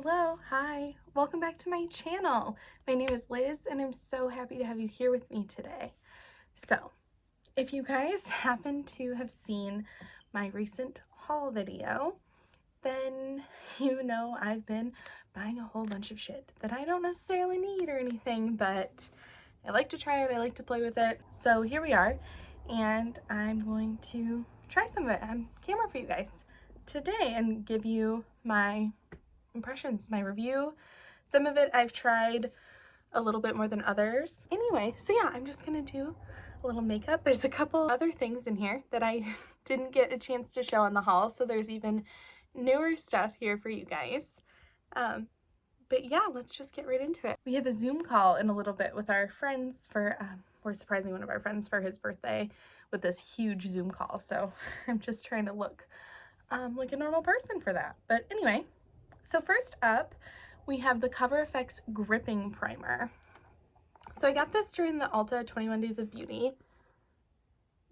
Hello, hi, welcome back to my channel. My name is Liz and I'm so happy to have you here with me today. So, if you guys happen to have seen my recent haul video, then you know I've been buying a whole bunch of shit that I don't necessarily need or anything, but I like to try it, I like to play with it. So here we are, and I'm going to try some of it on camera for you guys today and give you my impressions, my review. Some of it I've tried a little bit more than others. Anyway, so yeah, I'm just gonna do a little makeup. There's a couple other things in here that I didn't get a chance to show on the haul, so there's even newer stuff here for you guys. But yeah, let's just get right into it. We have a Zoom call in a little bit with our friends for, we're surprising one of our friends for his birthday with this huge Zoom call, so I'm just trying to look like a normal person for that. But anyway, so first up, we have the Cover FX Gripping Primer. So I got this during the Ulta 21 Days of Beauty.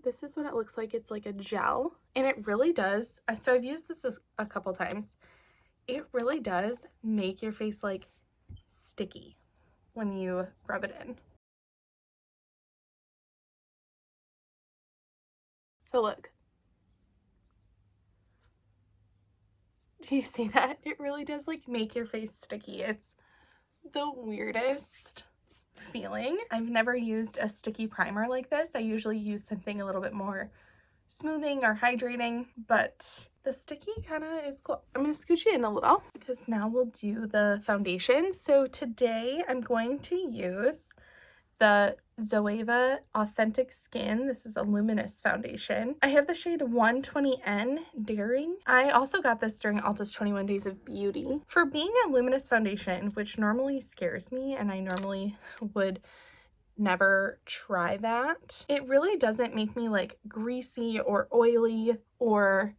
This is what it looks like. It's like a gel, and it really does. So I've used this a couple times. It really does make your face like sticky when you rub it in. So look. Do you see that? It really does like make your face sticky. It's the weirdest feeling. I've never used a sticky primer like this. I usually use something a little bit more smoothing or hydrating, but the sticky kind of is cool. I'm going to scooch it in a little because now we'll do the foundation. So today I'm going to use the Zoeva Authentic Skin. This is a luminous foundation. I have the shade 120N Daring. I also got this during Ulta's 21 Days of Beauty. For being a luminous foundation, which normally scares me and I normally would never try that, it really doesn't make me like greasy or oily or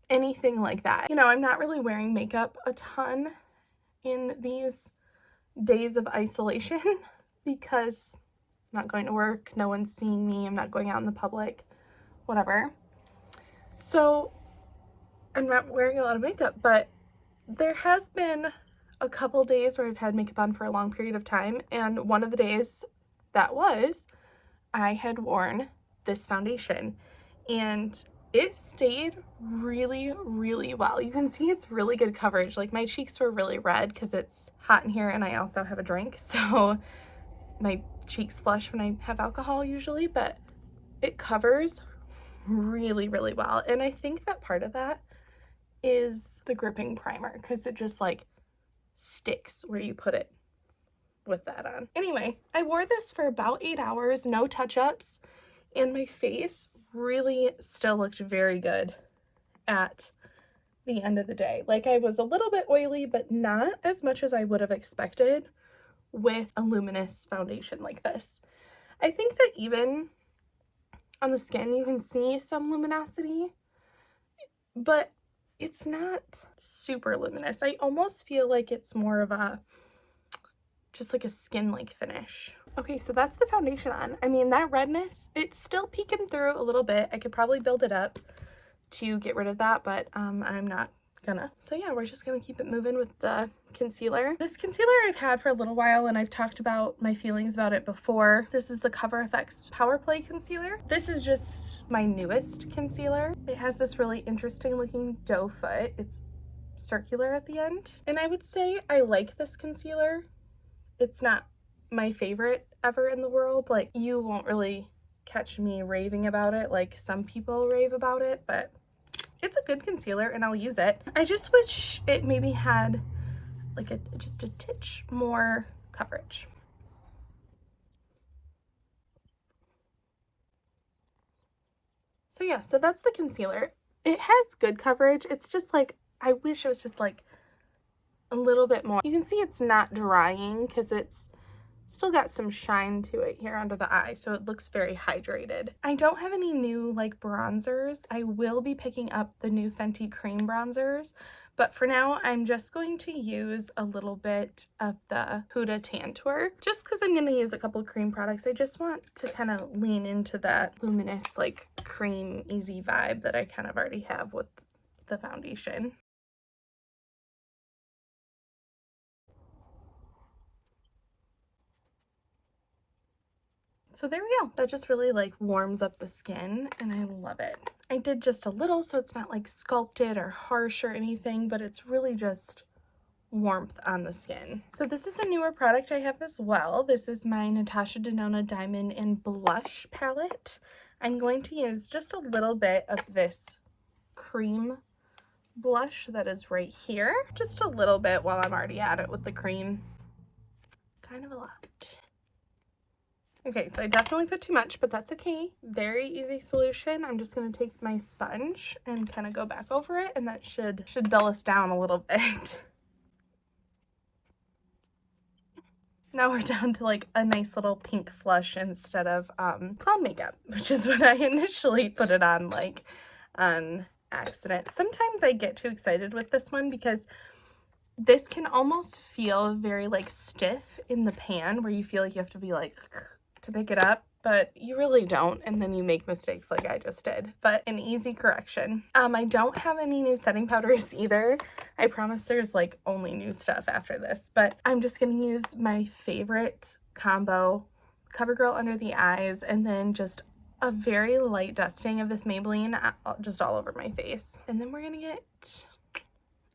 anything like that. You know, I'm not really wearing makeup a ton in these days of isolation because I'm not going to work, no one's seeing me, I'm not going out in the public, whatever. So I'm not wearing a lot of makeup, but there has been a couple days where I've had makeup on for a long period of time, and one of the days that was, I had worn this foundation and it stayed really, really well. You can see it's really good coverage. Like my cheeks were really red because it's hot in here and I also have a drink, so my cheeks flush when I have alcohol usually, but it covers really, really well. And I think that part of that is the gripping primer because it just like sticks where you put it with that on. Anyway, I wore this for about 8 hours, no touch-ups, and my face really still looked very good at the end of the day. Like I was a little bit oily, but not as much as I would have expected with a luminous foundation like this. I think that even on the skin you can see some luminosity, but it's not super luminous. I almost feel like it's more of a just like a skin-like finish. Okay, so that's the foundation on. I mean, that redness, it's still peeking through a little bit. I could probably build it up to get rid of that, but I'm not gonna. So yeah, we're just gonna keep it moving with the concealer. This concealer I've had for a little while and I've talked about my feelings about it before. This is the Cover FX Power Play Concealer. This is just my newest concealer. It has this really interesting looking doe foot. It's circular at the end. And I would say I like this concealer. It's not my favorite ever in the world. Like you won't really catch me raving about it like some people rave about it, but it's a good concealer and I'll use it. I just wish it maybe had like just a titch more coverage. So yeah, so that's the concealer. It has good coverage. It's just like, I wish it was just like a little bit more. You can see it's not drying because it's still got some shine to it here under the eye, so it looks very hydrated. I don't have any new like bronzers. I will be picking up the new Fenty cream bronzers, but for now I'm just going to use a little bit of the Huda Tan Tour just because I'm going to use a couple cream products. I just want to kind of lean into that luminous like cream easy vibe that I kind of already have with the foundation. So there we go. That just really like warms up the skin and I love it. I did just a little, so it's not like sculpted or harsh or anything, but it's really just warmth on the skin. So this is a newer product I have as well. This is my Natasha Denona Diamond in Blush palette. I'm going to use just a little bit of this cream blush that is right here. Just a little bit while I'm already at it with the cream. Kind of a lot. Okay, so I definitely put too much, but that's okay. Very easy solution. I'm just going to take my sponge and kind of go back over it, and that should dull us down a little bit. Now we're down to like a nice little pink flush instead of clown makeup, which is what I initially put it on like on accident. Sometimes I get too excited with this one because this can almost feel very like stiff in the pan where you feel like you have to be like to pick it up, but you really don't, and then you make mistakes like I just did. But an easy correction. I don't have any new setting powders either. I promise there's like only new stuff after this, but I'm just gonna use my favorite combo, CoverGirl under the eyes, and then just a very light dusting of this Maybelline just all over my face. And then we're gonna get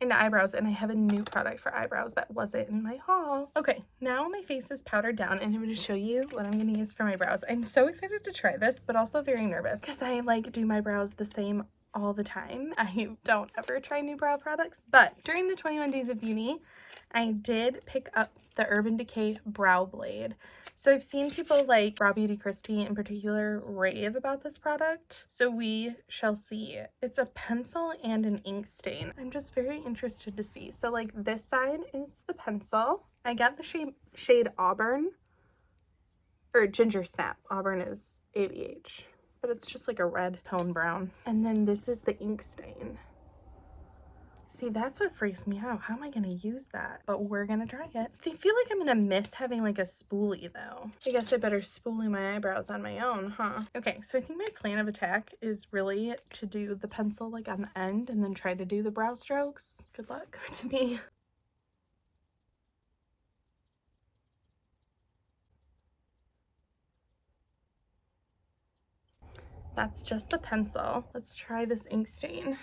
into eyebrows, and I have a new product for eyebrows that wasn't in my haul. Okay, now my face is powdered down and I'm going to show you what I'm going to use for my brows. I'm so excited to try this, but also very nervous because I like do my brows the same all the time. I don't ever try new brow products, but during the 21 Days of Beauty, I did pick up the Urban Decay Brow Blade. So I've seen people like Brow Beauty Christy in particular rave about this product. So we shall see. It's a pencil and an ink stain. I'm just very interested to see. So like this side is the pencil. I got the shade Auburn, or Ginger Snap. Auburn is ABH, but it's just like a red tone brown. And then this is the ink stain. See, that's what freaks me out. How am I going to use that? But we're going to try it. I feel like I'm going to miss having like a spoolie though. I guess I better spoolie my eyebrows on my own, huh? Okay, so I think my plan of attack is really to do the pencil like on the end and then try to do the brow strokes. Good luck to me. That's just the pencil. Let's try this ink stain.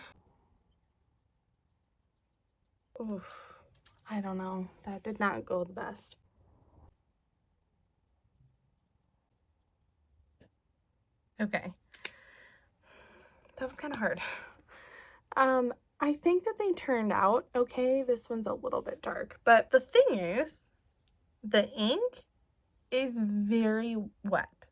Oof, I don't know. That did not go the best. Okay. That was kind of hard. I think that they turned out okay. This one's a little bit dark, but the thing is, the ink is very wet.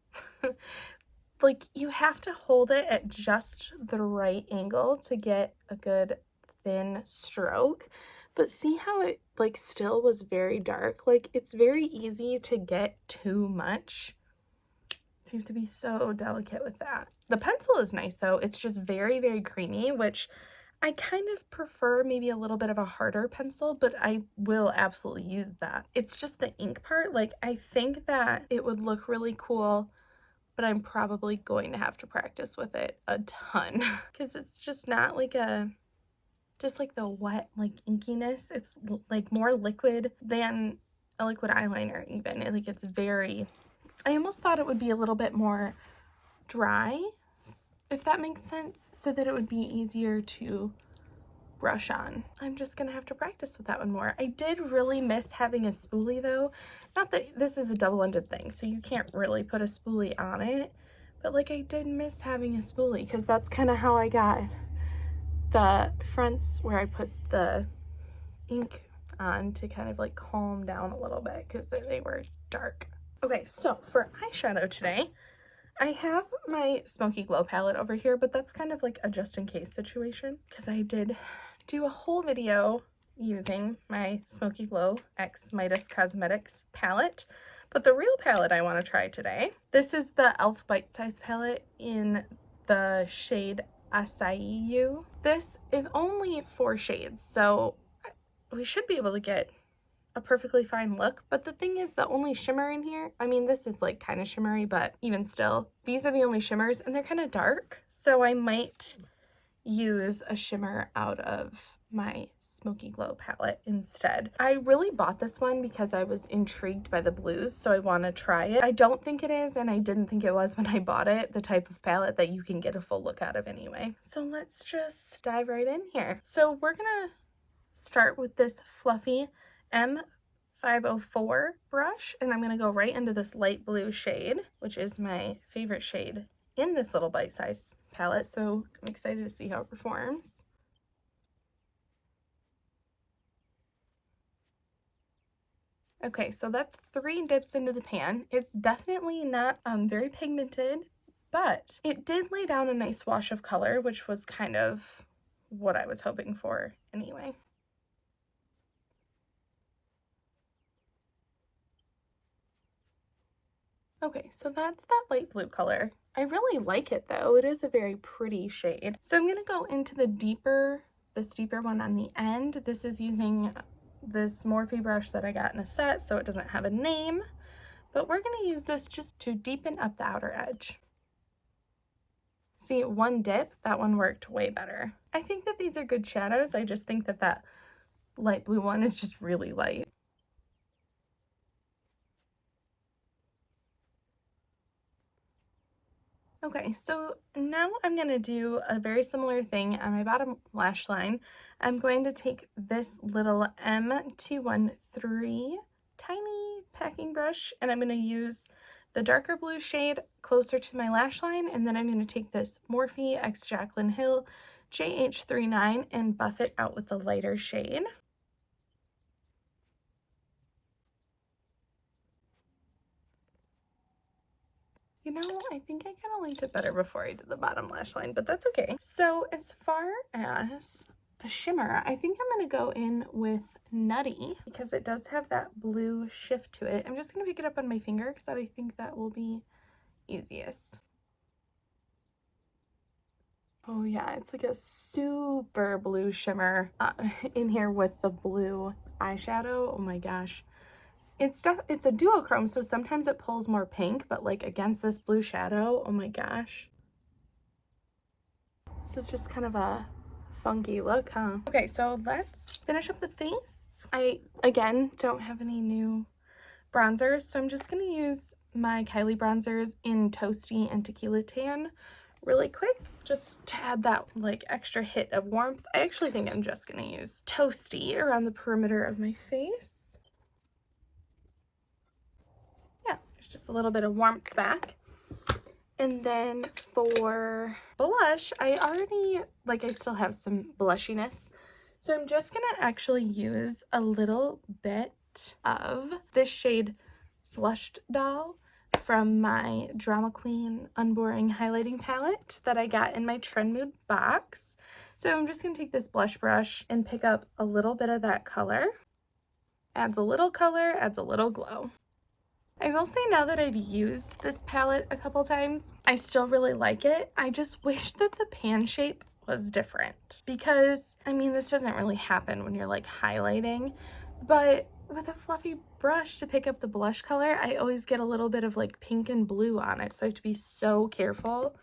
Like, you have to hold it at just the right angle to get a good thin stroke. But see how it like still was very dark? Like, it's very easy to get too much. So you have to be so delicate with that. The pencil is nice though. It's just very, very creamy, which I kind of prefer maybe a little bit of a harder pencil, but I will absolutely use that. It's just the ink part. Like, I think that it would look really cool, but I'm probably going to have to practice with it a ton because it's just not like just like the wet like inkiness. It's like more liquid than a liquid eyeliner even. Like, it's very, I almost thought it would be a little bit more dry, if that makes sense, so that it would be easier to brush on. I'm just gonna have to practice with that one more. I did really miss having a spoolie though. Not that this is a double-ended thing, so you can't really put a spoolie on it, but like I did miss having a spoolie because that's kind of how I got the fronts where I put the ink on to kind of like calm down a little bit because they were dark. Okay, so for eyeshadow today, I have my Smoky Glow palette over here, but that's kind of like a just-in-case situation because I did do a whole video using my Smoky Glow X Midas Cosmetics palette. But the real palette I want to try today, this is the e.l.f. Bite Size palette in the shade Acai You. This is only 4 shades, so we should be able to get a perfectly fine look. But the thing is, the only shimmer in here, I mean, this is like kind of shimmery, but even still, these are the only shimmers and they're kind of dark. So I might use a shimmer out of my Smoky Glow palette instead. I really bought this one because I was intrigued by the blues, so I want to try it. I don't think it is, and I didn't think it was when I bought it, the type of palette that you can get a full look out of anyway. So let's just dive right in here. So we're gonna start with this fluffy M504 brush, and I'm gonna go right into this light blue shade, which is my favorite shade in this little bite-sized palette, so I'm excited to see how it performs. Okay, so that's 3 dips into the pan. It's definitely not very pigmented, but it did lay down a nice wash of color, which was kind of what I was hoping for anyway. Okay, so that's that light blue color. I really like it though. It is a very pretty shade. So I'm gonna go into this deeper one on the end. This is using this Morphe brush that I got in a set, so it doesn't have a name, but we're gonna use this just to deepen up the outer edge. See, one dip, that one worked way better. I think that these are good shadows. I just think that that light blue one is just really light. Okay, so now I'm going to do a very similar thing on my bottom lash line. I'm going to take this little M213 tiny packing brush, and I'm going to use the darker blue shade closer to my lash line, and then I'm going to take this Morphe x Jaclyn Hill JH39 and buff it out with the lighter shade. You know, I think I kind of liked it better before I did the bottom lash line, but that's okay. So as far as a shimmer, I think I'm going to go in with Nutty because it does have that blue shift to it. I'm just going to pick it up on my finger because I think that will be easiest. Oh yeah, it's like a super blue shimmer in here with the blue eyeshadow. Oh my gosh. It's a duochrome, so sometimes it pulls more pink, but like against this blue shadow, oh my gosh. This is just kind of a funky look, huh? Okay, so let's finish up the face. I, again, don't have any new bronzers, so I'm just gonna use my Kylie bronzers in Toasty and Tequila Tan really quick, just to add that like extra hit of warmth. I actually think I'm just gonna use Toasty around the perimeter of my face. Just a little bit of warmth back. And then for blush, I still have some blushiness. So I'm just gonna actually use a little bit of this shade Flushed Doll from my Drama Queen Unboring Highlighting Palette that I got in my Trend Mood box. So I'm just gonna take this blush brush and pick up a little bit of that color. Adds a little color, adds a little glow. I will say now that I've used this palette a couple times, I still really like it. I just wish that the pan shape was different because, I mean, this doesn't really happen when you're like highlighting, but with a fluffy brush to pick up the blush color, I always get a little bit of like pink and blue on it, so I have to be so careful.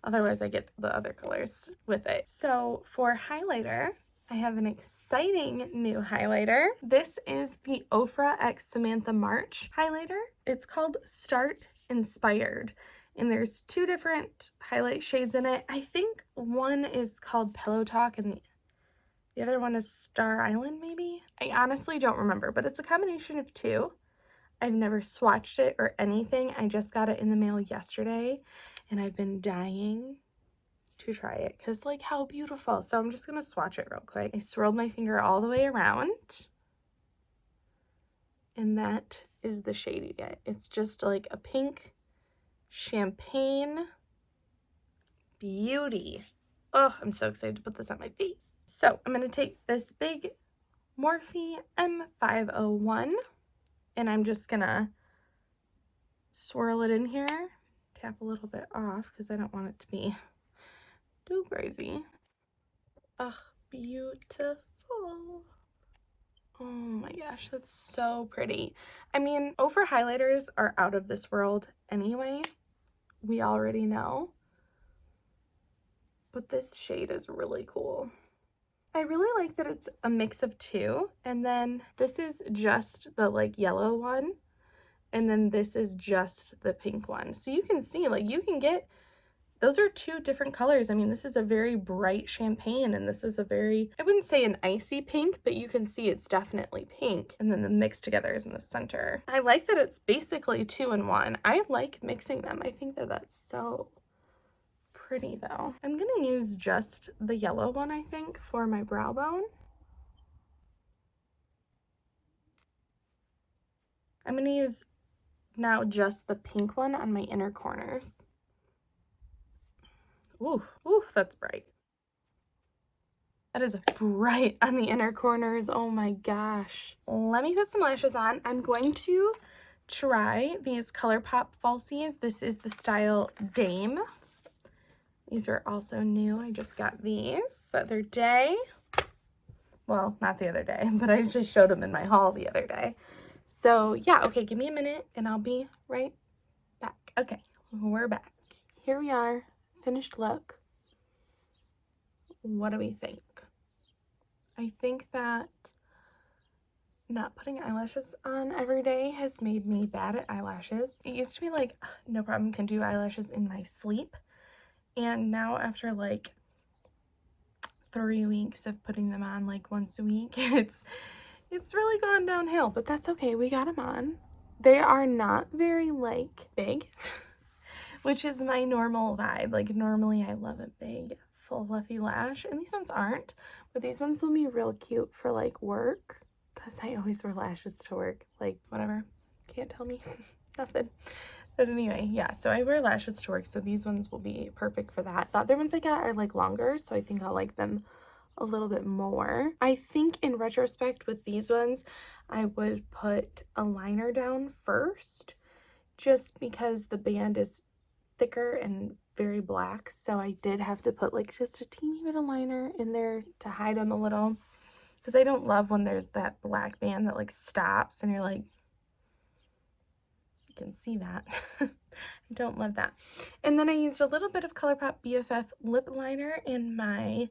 Otherwise, I get the other colors with it. So for highlighter, I have an exciting new highlighter. This is the Ofra x Samantha March highlighter. It's called Start Inspired, and there's 2 different highlight shades in it. I think one is called Pillow Talk and the other one is Star Island, maybe? I honestly don't remember, but it's a combination of 2. I've never swatched it or anything. I just got it in the mail yesterday, and I've been dying to try it because like how beautiful. So I'm just gonna swatch it real quick. I swirled my finger all the way around, and that is the shade you get. It's just like a pink champagne beauty. Oh, I'm so excited to put this on my face. So I'm gonna take this big Morphe M501 and I'm just gonna swirl it in here, tap a little bit off because I don't want it to be too crazy. Ugh, beautiful. Oh my gosh, that's so pretty. I mean, over highlighters are out of this world anyway. We already know. But this shade is really cool. I really like that it's a mix of two, and then this is just the like yellow one, and then this is just the pink one. So you can see, like, you can get, those are two different colors. I mean, this is a very bright champagne, and this is a very, I wouldn't say an icy pink, but you can see it's definitely pink. And then the mix together is in the center. I like that it's basically 2 in 1. I like mixing them. I think that that's so pretty though. I'm gonna use just the yellow one, I think, for my brow bone. I'm gonna use now just the pink one on my inner corners. Ooh, ooh, that's bright. That is bright on the inner corners. Oh my gosh. Let me put some lashes on. I'm going to try these ColourPop falsies. This is the style Dame. These are also new. I just got these the other day. Well, not the other day, but I just showed them in my haul the other day. So yeah, okay, give me a minute and I'll be right back. Okay, we're back. Here we are, finished look. What do we think? I think that not putting eyelashes on every day has made me bad at eyelashes. It used to be like, no problem, can do eyelashes in my sleep. And now after like 3 weeks of putting them on like once a week, it's really gone downhill, but that's okay. We got them on. They are not very like big, which is my normal vibe. Like normally I love a big full fluffy lash, and these ones aren't, but these ones will be real cute for like work, because I always wear lashes to work. Like whatever, can't tell me nothing. But anyway, yeah, so I wear lashes to work, so these ones will be perfect for that. The other ones I got are like longer, so I think I'll like them a little bit more. I think in retrospect with these ones, I would put a liner down first, just because the band is thicker and very black, so I did have to put like just a teeny bit of liner in there to hide them a little, because I don't love when there's that black band that like stops and you're like, you can see that. I don't love that. And then I used a little bit of ColourPop BFF lip liner in my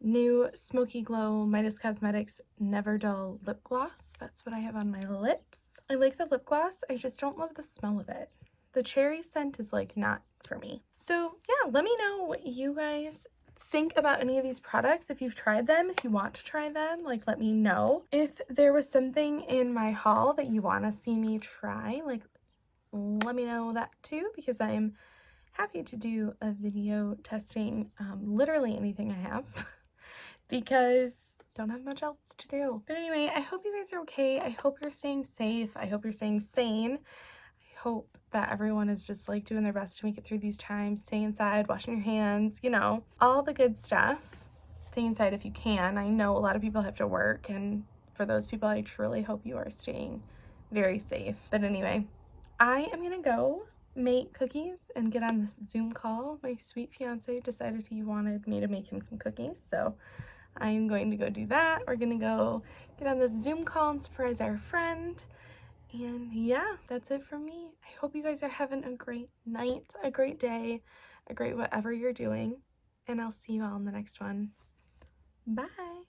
new Smoky Glow Midas Cosmetics Never Dull lip gloss. That's what I have on my lips. I like the lip gloss, I just don't love the smell of it. The cherry scent is like not for me. So yeah, let me know what you guys think about any of these products. If you've tried them, if you want to try them, like let me know. If there was something in my haul that you want to see me try, like let me know that too, because I'm happy to do a video testing literally anything I have because don't have much else to do. But anyway, I hope you guys are okay. I hope you're staying safe. I hope you're staying sane. I hope that everyone is just like doing their best to make it through these times. Stay inside, washing your hands, you know, all the good stuff. Stay inside if you can. I know a lot of people have to work, and for those people, I truly hope you are staying very safe. But anyway, I am gonna go make cookies and get on this Zoom call. My sweet fiance decided he wanted me to make him some cookies, so I am going to go do that. We're gonna go get on this Zoom call and surprise our friend. And yeah, that's it for me. I hope you guys are having a great night, a great day, a great whatever you're doing, and I'll see you all in the next one. Bye.